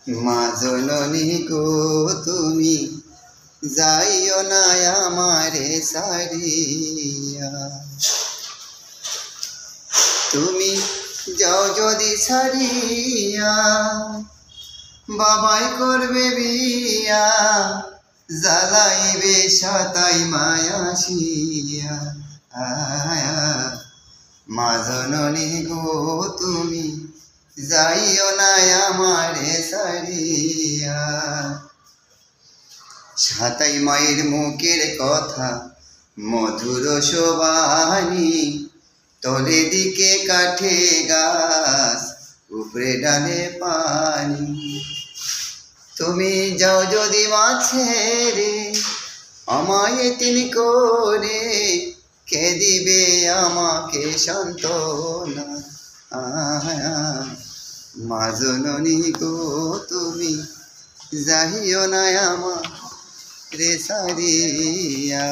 মা জননী গো তুমি যাইও না আমারে সারিয়া। তুমি যাও যদি ছাড়িয়া বাবাই করবে বিয়া, জ্বালাইবে সাতাই মায়াসিয়া। মা জননী গো তুমি যাইও না আমারে সারিয়া। সাতাই মায়ের মুখের কথা মধুর শোভানি, তলে দিকে কাঠে গাছ উপরে ডালে পানি। তুমি যাও যদি মা ছেড়ে আমায় তিনি করে, কে দিবে আমাকে সান্ত্বনা। মা জননী গো তুমি যাইও না আমারে সারিয়া।